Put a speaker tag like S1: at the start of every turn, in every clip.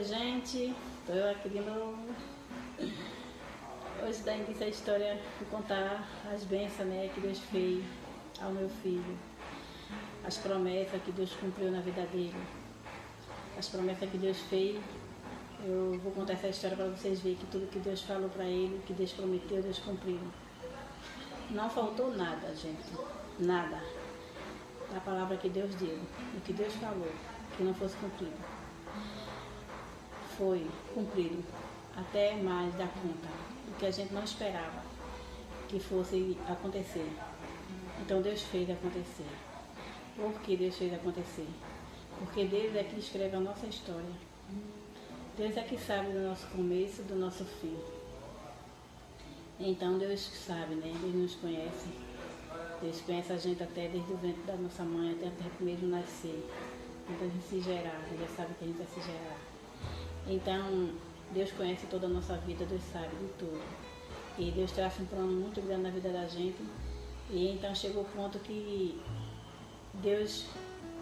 S1: Oi gente, tô eu aqui de novo. Hoje dá início a história de contar as bênçãos, né, que Deus fez ao meu filho. As promessas que Deus cumpriu na vida dele. As promessas que Deus fez. Eu vou contar essa história para vocês verem que tudo que Deus falou para ele, que Deus prometeu, Deus cumpriu. Não faltou nada, gente. Nada. A palavra que Deus deu, o que Deus falou, que não fosse cumprido. Foi cumprido, até mais da conta, o que a gente não esperava que fosse acontecer. Então Deus fez acontecer. Por que Deus fez acontecer? Porque Deus é que escreve a nossa história. Deus é que sabe do nosso começo e do nosso fim. Então Deus sabe, né? Deus nos conhece. Deus conhece a gente até desde o ventre da nossa mãe, até a gente mesmo nascer. Então a gente se gerar, Deus já sabe que a gente vai se gerar. Então Deus conhece toda a nossa vida, Deus sabe de tudo. E Deus traça um plano muito grande na vida da gente. E então chegou o ponto que Deus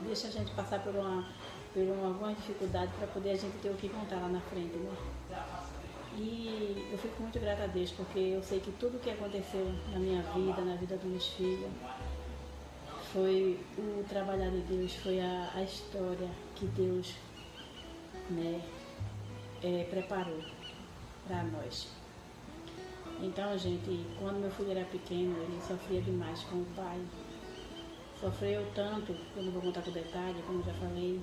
S1: deixa a gente passar por alguma dificuldade para poder a gente ter o que contar lá na frente, né? E eu fico muito grata a Deus, porque eu sei que tudo o que aconteceu na minha vida, na vida dos meus filhos, foi o trabalhar de Deus, foi a história que Deus, né, preparou para nós. Então, gente, quando meu filho era pequeno, ele sofria demais com o pai. Sofreu tanto, eu não vou contar com detalhe, como já falei,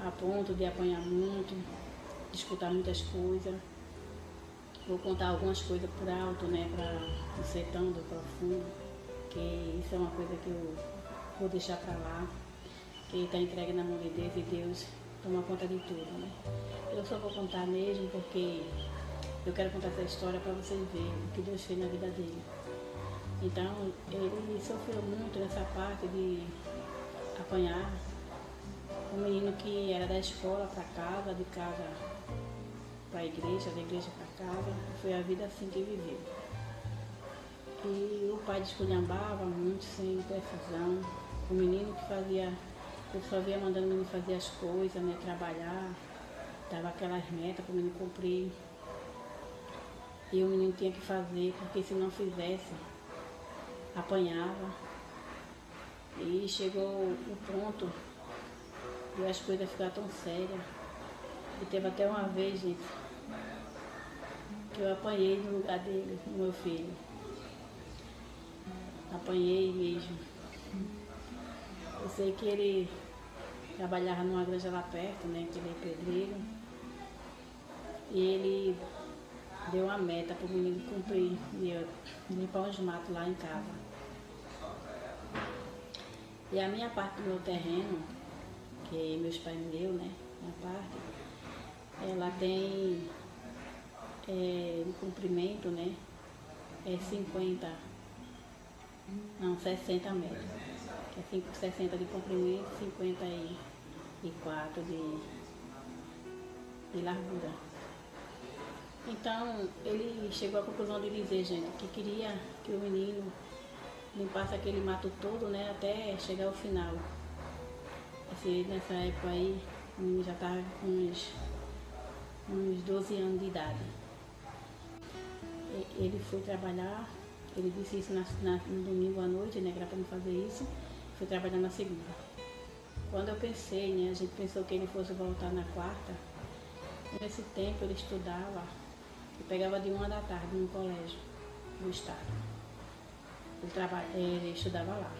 S1: a ponto de apanhar muito, de escutar muitas coisas. Vou contar algumas coisas por alto, né, para não ser tão do profundo, que isso é uma coisa que eu vou deixar para lá, que está entregue na mão de Deus e Deus toma conta de tudo, né. Eu só vou contar mesmo porque eu quero contar essa história para vocês verem o que Deus fez na vida dele. Então, ele sofreu muito nessa parte de apanhar. Um menino que era da escola para casa, de casa para a igreja, da igreja para casa, foi a vida assim que viveu. E o pai desculhambava muito, sem precisão. O menino que fazia, eu só via mandando o menino fazer as coisas, né, trabalhar, dava aquelas metas para o menino cumprir. E o menino tinha que fazer, porque se não fizesse, apanhava. E chegou o ponto de as coisas ficar tão sérias. E teve até uma vez, gente, que eu apanhei no lugar dele, no meu filho. Apanhei mesmo. Eu sei que ele trabalhava numa granja lá perto, né, que ele é pedreiro. E ele deu uma meta para o menino cumprir, de limpar uns matos lá em casa. E a minha parte do meu terreno, que meus pais me deu, né, minha parte, ela tem no comprimento, né, 60 metros. Que é 60 de comprimento, 54 de largura. Então, ele chegou à conclusão de dizer, gente, que queria que o menino limpasse aquele mato todo, né, até chegar ao final. Nessa época aí, o menino já estava com uns 12 anos de idade. Ele foi trabalhar, ele disse isso no domingo à noite, né, que era para não fazer isso, foi trabalhar na segunda. Quando eu pensei, né, a gente pensou que ele fosse voltar na quarta, nesse tempo ele estudava. Eu pegava de 1 da tarde no colégio do estado. Ele estudava lá.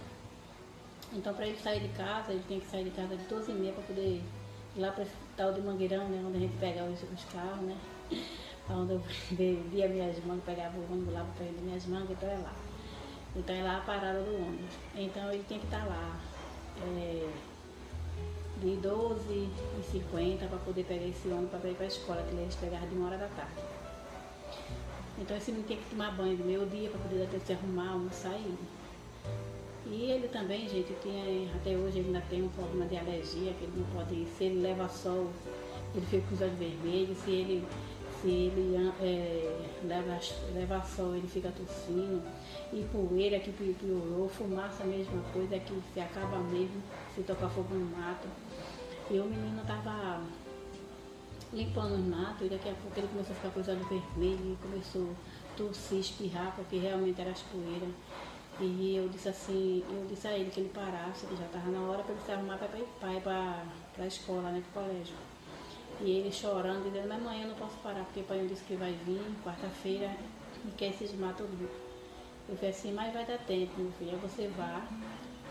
S1: Então, para ele sair de casa, ele tinha que sair de casa de 12h30 para poder ir lá para o tal de Mangueirão, né, onde a gente pega os carros, né, onde eu vendia minhas mangas, pegava o ônibus lá para vender minhas mangas, então é lá. Então é lá a parada do ônibus. Então ele tem que estar lá de 12h50 para poder pegar esse ônibus para ir para a escola, que eles pegavam de 1 da tarde. Então esse menino tem que tomar banho do meio-dia para poder até se arrumar, almoçar e ir. E ele também, gente, até hoje ele ainda tem um problema de alergia, que ele não pode, se ele leva sol, ele fica com os olhos vermelhos, se ele leva sol, ele fica tossindo, e poeira que piorou, fumaça a mesma coisa, que se acaba mesmo, se tocar fogo no mato. E o menino estava limpando os matos, e daqui a pouco ele começou a ficar com os olhos vermelhos, e começou a tossir, espirrar, porque realmente era as poeiras. E eu disse assim, eu disse a ele que ele parasse, que já estava na hora para ele se arrumar para ir para a escola, né, para o colégio. E ele chorando, dizendo, mas mãe, eu não posso parar, porque o pai disse que vai vir quarta-feira e quer esses matos limpo. Eu falei assim, mas vai dar tempo, meu filho, aí você vá,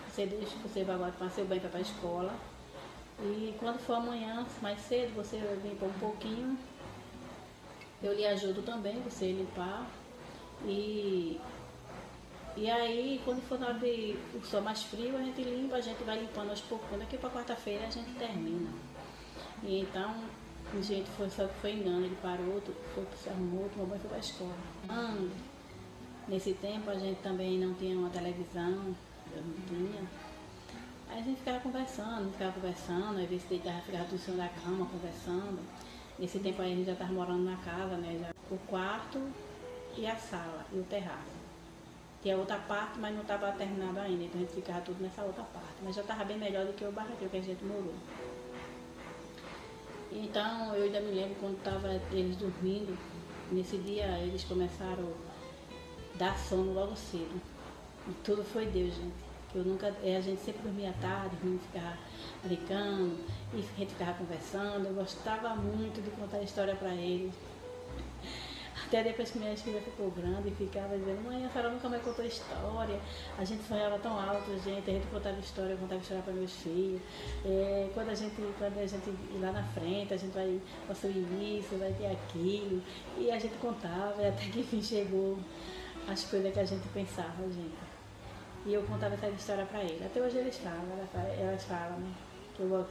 S1: você vai agora tomar seu banho para ir para a escola. E quando for amanhã, mais cedo, você limpa um pouquinho, eu lhe ajudo também, você limpar. E aí, quando for na hora de o sol mais frio, a gente limpa, a gente vai limpando aos poucos. Daqui para quarta-feira a gente termina. E então, a gente só que foi engano, ele parou, se arrumou, tomou banho e foi para a escola. Nesse tempo a gente também não tinha uma televisão, eu não tinha. Aí a gente ficava conversando, às vezes deitava, ficava tudo em cima da cama conversando. Nesse tempo aí a gente já estava morando na casa, né? Já, o quarto e a sala e o terraço. Tinha outra parte, mas não estava terminado ainda, então a gente ficava tudo nessa outra parte. Mas já estava bem melhor do que o barraquinho que a gente morou. Então eu ainda me lembro quando estava eles dormindo, nesse dia eles começaram a dar sono logo cedo. E tudo foi Deus, gente. A gente sempre dormia tarde, ficava brincando, e a gente ficava conversando. Eu gostava muito de contar a história para eles. Até depois que minha filha ficou grande e ficava dizendo, mãe, a senhora nunca mais contou história. A gente sonhava tão alto, gente, a gente contava história, eu contava história para meus filhos. Quando a gente ir lá na frente, a gente vai construir isso, vai ter aquilo. E a gente contava, e até que enfim chegou as coisas que a gente pensava, gente. E eu contava essa história para eles. Até hoje elas falam, né?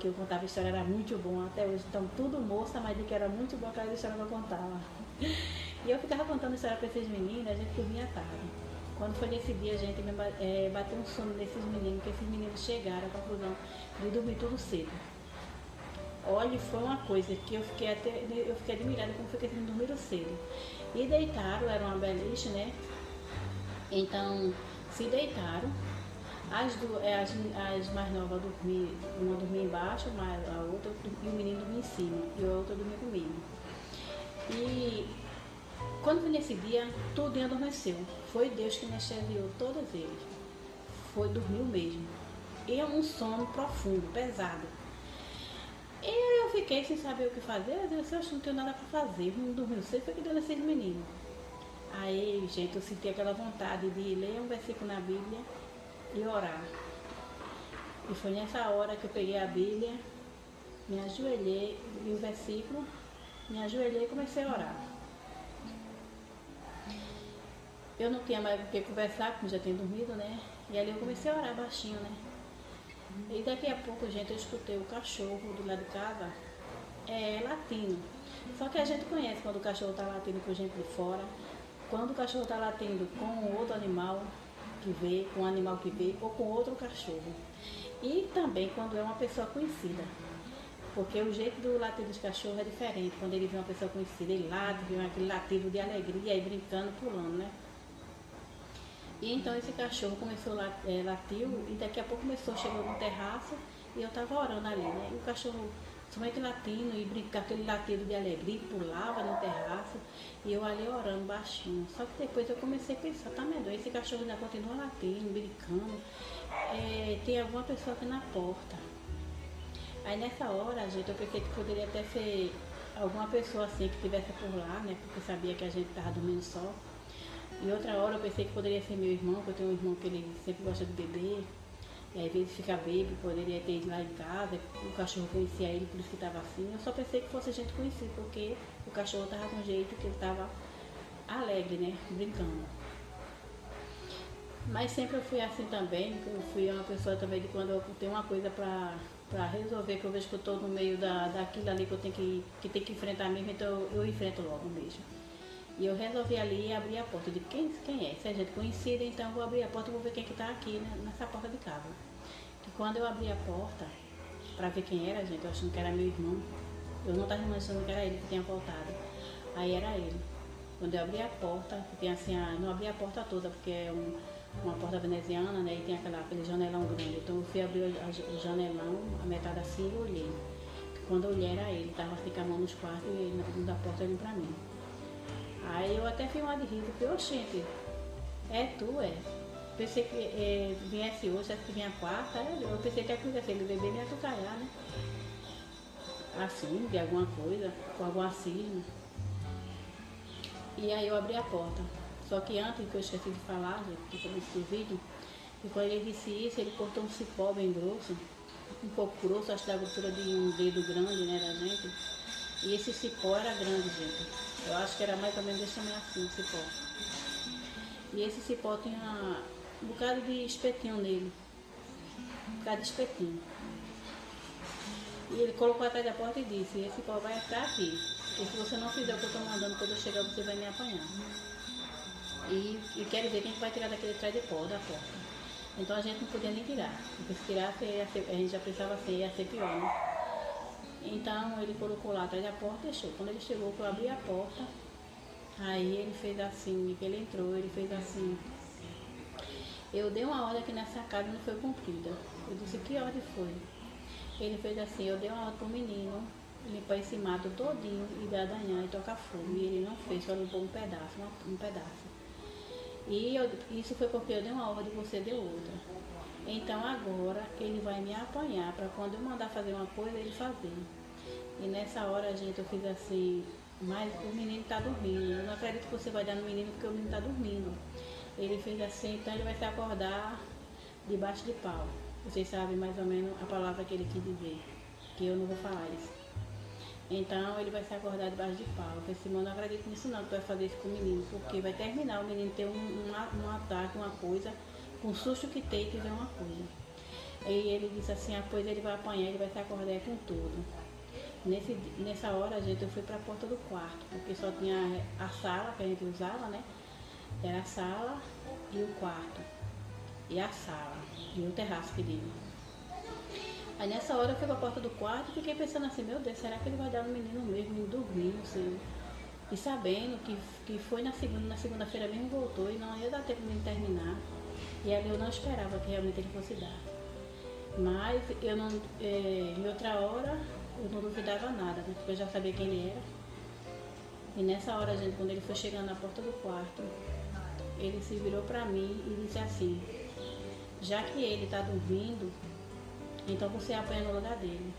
S1: Que eu contava a história, era muito bom até hoje. Então, tudo moça, mas de que era muito bom aquela história que eu contava. E eu ficava contando história para esses meninos, a gente dormia tarde. Quando foi nesse dia, a gente bateu um sono nesses meninos, que esses meninos chegaram à conclusão de dormir tudo cedo. Olha, foi uma coisa que eu fiquei admirada como foi que eles dormiram cedo. E deitaram, era uma beliche, né? Então, se deitaram, as mais novas uma dormia embaixo, a outra, e o menino dormia em cima, e a outra dormia comigo. E quando foi nesse dia, tudo adormeceu. Foi Deus que me extraviou todos eles. Dormiu mesmo. E é um sono profundo, pesado. E eu fiquei sem saber o que fazer, eu disse, eu não tenho nada para fazer, não dormiu cedo, foi que deu nesses meninos. Aí, gente, eu senti aquela vontade de ler um versículo na Bíblia e orar. E foi nessa hora que eu peguei a Bíblia, me ajoelhei, li o versículo, me ajoelhei e comecei a orar. Eu não tinha mais o que conversar, porque já tinha dormido, né? E ali eu comecei a orar baixinho, né? E daqui a pouco, gente, eu escutei o cachorro do lado de casa latindo. Só que a gente conhece quando o cachorro está latindo com gente de fora. Quando o cachorro está latindo com outro animal que vê, com um animal que vê, ou com outro cachorro. E também quando é uma pessoa conhecida. Porque o jeito do latido dos cachorros é diferente. Quando ele vê uma pessoa conhecida, ele late, vê aquele latido de alegria, aí brincando, pulando, né? E então esse cachorro começou latiu e daqui a pouco chegou no terraço e eu estava orando ali, né? E o cachorro somente latindo e brincando, aquele latido de alegria, pulava no terraço e eu ali orando baixinho. Só que depois eu comecei a pensar, tá medonho, esse cachorro ainda continua latindo, brincando, tem alguma pessoa aqui na porta. Aí nessa hora, gente, eu pensei que poderia até ser alguma pessoa assim que estivesse por lá, né? Porque sabia que a gente estava dormindo só. E outra hora eu pensei que poderia ser meu irmão, que eu tenho um irmão que ele sempre gosta de beber. E às vezes fica bêbado, poderia ter ido lá em casa, o cachorro conhecia ele, por isso que estava assim. Eu só pensei que fosse gente conhecida, porque o cachorro estava com jeito que ele estava alegre, né? Brincando. Mas sempre eu fui assim também, eu fui uma pessoa também de quando eu tenho uma coisa para resolver, que eu vejo que eu estou no meio daquilo ali que eu tenho que enfrentar mesmo, então eu enfrento logo mesmo. E eu resolvi ali abrir a porta. Eu digo, quem é? Se é gente conhecida, então eu vou abrir a porta e vou ver quem que está aqui, né, nessa porta de casa. E quando eu abri a porta, para ver quem era, gente, eu achando que era meu irmão. Eu não estava imaginando que era ele que tinha voltado. Aí era ele. Quando eu abri a porta, que tem assim, não abri a porta toda, porque é uma porta veneziana, né? E tem aquele janelão grande. Então eu fui abrir o janelão, a metade assim, e olhei. quando eu olhei era ele, tava assim com a mão nos quartos e ele na frente da porta olhando pra mim. Aí eu até fui uma de riso, falei, oxente, é tu, é? Pensei que viesse hoje, acho que vinha quarta, eu pensei que ia acontecer, ele bebê me atucaiar, né? Assim, de alguma coisa, com alguma cisma. E aí eu abri a porta. Só que antes, que eu esqueci de falar, gente, no começo do vídeo, e quando ele disse isso, ele cortou um cipó bem grosso, um pouco grosso, acho que da grossura de um dedo grande, né, da gente. E esse cipó era grande, gente. Eu acho que era mais ou menos desse tamanho assim, o cipó. E esse cipó tinha um bocado de espetinho nele. Um bocado de espetinho. E ele colocou atrás da porta e disse, esse pó vai estar aqui. E se você não fizer o que eu estou mandando quando eu chegar, você vai me apanhar. E quer dizer que a gente vai tirar daquele atrás de pó da porta. Então a gente não podia nem tirar. Porque se tirasse, a gente já pensava assim, ia ser pior, né? Então ele colocou lá atrás da porta e deixou. Quando ele chegou, eu abri a porta. Aí ele fez assim, que ele entrou, ele fez assim. Eu dei uma ordem que nessa casa não foi cumprida. Eu disse, que ordem foi? Ele fez assim, eu dei uma ordem pro menino limpar esse mato todinho e gadanhar e tocar fogo. E ele não fez, só limpou um pedaço. E isso foi porque eu dei uma ordem e você deu outra. Então agora ele vai me apanhar para quando eu mandar fazer uma coisa, ele fazer. E nessa hora, gente, eu fiz assim, mas o menino tá dormindo. Eu não acredito que você vai dar no menino porque o menino tá dormindo. Ele fez assim, então ele vai se acordar debaixo de pau. Vocês sabem mais ou menos a palavra que ele quis dizer, que eu não vou falar isso. Então ele vai se acordar debaixo de pau. Eu falei, Simão, não acredito nisso não, que tu vai fazer isso com o menino, porque vai terminar o menino ter um ataque, uma coisa, com o susto que tem e tiver uma coisa. E ele disse assim, pois ele vai apanhar, ele vai se acordar com tudo. Nessa hora, gente, eu fui para a porta do quarto, porque só tinha a sala que a gente usava, né? Era a sala e o quarto. E a sala, e o terraço que digo. Aí nessa hora eu fui pra porta do quarto e fiquei pensando assim, meu Deus, será que ele vai dar no menino mesmo, menino dormindo, assim? E sabendo que foi na segunda-feira mesmo voltou e não ia dar tempo de menino terminar. E ali eu não esperava que realmente ele fosse dar. Mas eu não, em outra hora eu não duvidava nada, né? Porque eu já sabia quem ele era. E nessa hora, gente, quando ele foi chegando na porta do quarto, ele se virou pra mim e disse assim, já que ele está dormindo, então você apanha no lugar dele.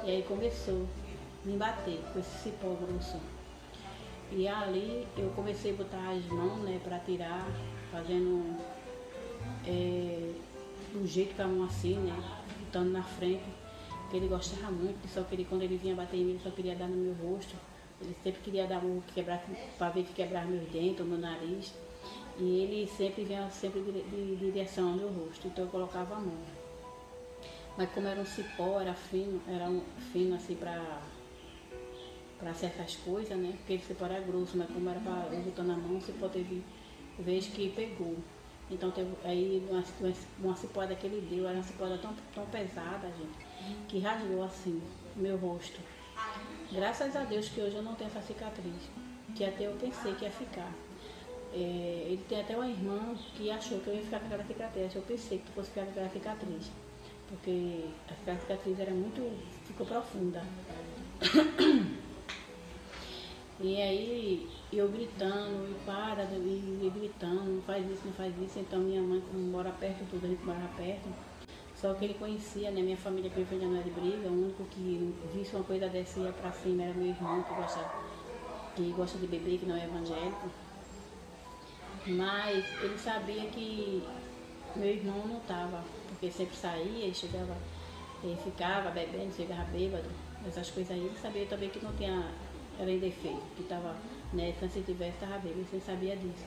S1: E aí começou a me bater com esse cipó grosso. E ali eu comecei a botar as mãos, né, para tirar, fazendo do jeito com a mão assim, né, botando na frente, porque ele gostava muito, só que quando ele vinha bater em mim, ele só queria dar no meu rosto. Ele sempre queria dar um quebrar, para ver que quebrar meus dentes, o meu nariz. E ele sempre vinha de direção ao meu rosto, então eu colocava a mão. Mas como era um cipó, era fino assim para certas coisas, né? Porque esse cipó era grosso, mas como era para eu botando a mão, o cipó teve vez que pegou. Então teve aí uma cipoada que ele deu, era uma cipoada tão pesada, gente, que rasgou assim meu rosto. Graças a Deus que hoje eu não tenho essa cicatriz, que até eu pensei que ia ficar. Ele tem até uma irmã que achou que eu ia ficar com aquela cicatriz. Eu pensei que tu fosse ficar com aquela cicatriz, porque a cicatriz ficou profunda. E aí eu gritando, e gritando, não faz isso. Então minha mãe, como mora perto, tudo a gente morava perto. Só que ele conhecia, né, minha família que já não é de briga, o único que visse uma coisa dessa ia pra cima era meu irmão, que gosta de beber, que não é evangélico. Mas ele sabia que meu irmão não estava, porque sempre saía, ele ficava bebendo, chegava bêbado, essas coisas aí. Ele sabia também que não tinha, era em defeito, que estava, né, se tivesse, estava bêbado, ele sabia disso.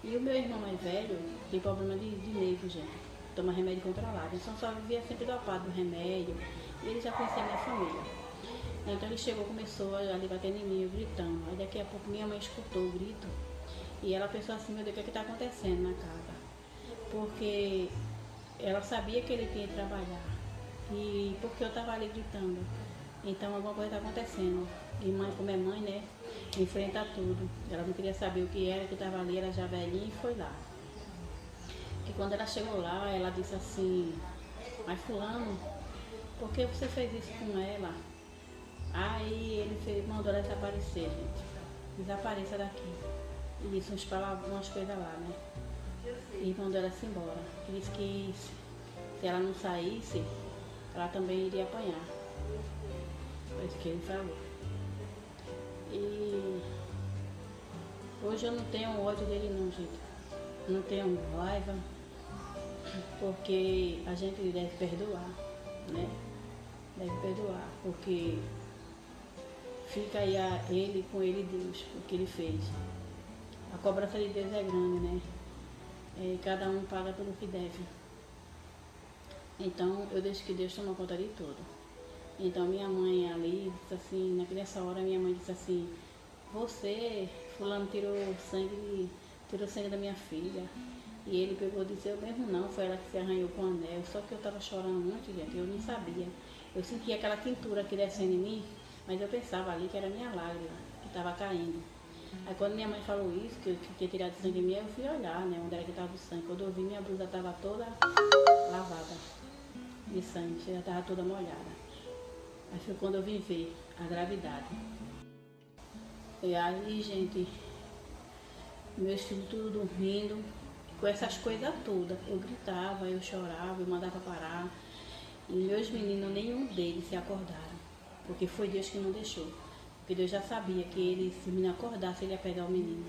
S1: E o meu irmão mais velho tem problema de nervo, gente, toma remédio controlado, então só vivia sempre dopado do remédio, e ele já conhecia a minha família. Então ele chegou, começou ali batendo em mim, eu gritando. Aí daqui a pouco minha mãe escutou o grito. E ela pensou assim, meu Deus, o que está acontecendo na casa? Porque ela sabia que ele tinha que trabalhar. E porque eu estava ali gritando. Então alguma coisa está acontecendo. E mãe, como é mãe, né? Enfrenta tudo. Ela não queria saber o que era, que estava ali, era já velhinha e foi lá. E quando ela chegou lá, ela disse assim, mas fulano, por que você fez isso com ela? Aí ele mandou ela desaparecer, gente. Desapareça daqui. E disse umas coisas lá, né? E mandou ela se embora. Ele disse que se ela não saísse, ela também iria apanhar. Foi isso que ele falou. E hoje eu não tenho ódio dele não, gente. Eu não tenho raiva, porque a gente deve perdoar, né? Deve perdoar, porque fica aí ele com ele Deus, o que ele fez. A cobrança de Deus é grande, né? Cada um paga pelo que deve. Então eu deixo que Deus tome conta de tudo. Então minha mãe ali disse assim, nessa hora minha mãe disse assim, você, fulano tirou sangue da minha filha. E ele pegou e disse, eu mesmo não, foi ela que se arranhou com o anel. Só que eu estava chorando muito, gente, eu nem sabia. Eu sentia aquela tintura aqui descendo em mim, mas eu pensava ali que era minha lágrima, que estava caindo. Aí quando minha mãe falou isso, que eu tinha tirado sangue de mim, eu fui olhar, né, onde era que estava o sangue. Quando eu vi, minha blusa estava toda lavada de sangue, já estava toda molhada. Aí foi quando eu vim ver a gravidade. E aí, gente, meus filhos tudo dormindo, com essas coisas todas. Eu gritava, eu chorava, eu mandava parar. E meus meninos, nenhum deles se acordaram, porque foi Deus que não deixou. Porque Deus já sabia que ele, se o menino acordasse, ele ia pegar o menino.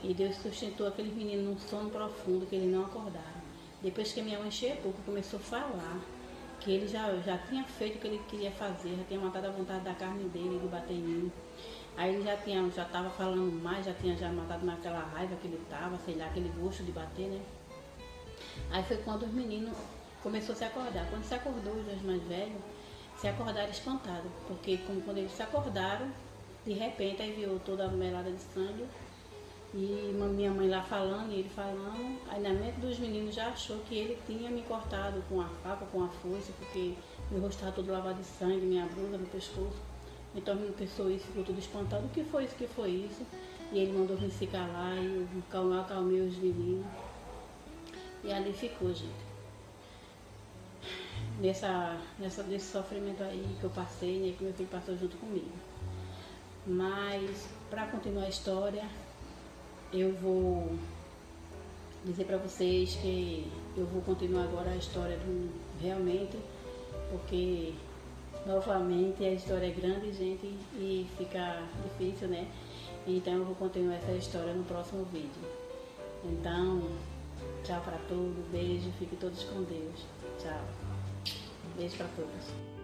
S1: E Deus sustentou aquele menino num sono profundo, que ele não acordaram. Depois que minha mãe chegou, começou a falar, que ele já tinha feito o que ele queria fazer, já tinha matado a vontade da carne dele, de bater em mim. Aí ele já estava falando mais, já tinha matado naquela raiva que ele estava, sei lá, aquele gosto de bater, né? Aí foi quando os meninos começaram a se acordar. Quando se acordou, os dois mais velhos, se acordaram espantados, porque quando eles se acordaram, de repente aí viu toda a melada de sangue, e minha mãe lá falando, e ele falando, aí na mente dos meninos já achou que ele tinha me cortado com a faca, com a foice, porque meu rosto estava todo lavado de sangue, minha blusa, meu pescoço. Então o menino pensou isso, ficou tudo espantado, o que foi isso, E ele mandou vir se calar, e eu acalmei os meninos, e ali ficou, gente. Nesse sofrimento aí que eu passei, né, que meu filho passou junto comigo. Mas, para continuar a história, eu vou dizer para vocês que eu vou continuar agora a história realmente, porque novamente a história é grande, gente, e fica difícil, né? Então eu vou continuar essa história no próximo vídeo. Então, tchau para todos, beijo, fiquem todos com Deus. Tchau. Beijo para todos.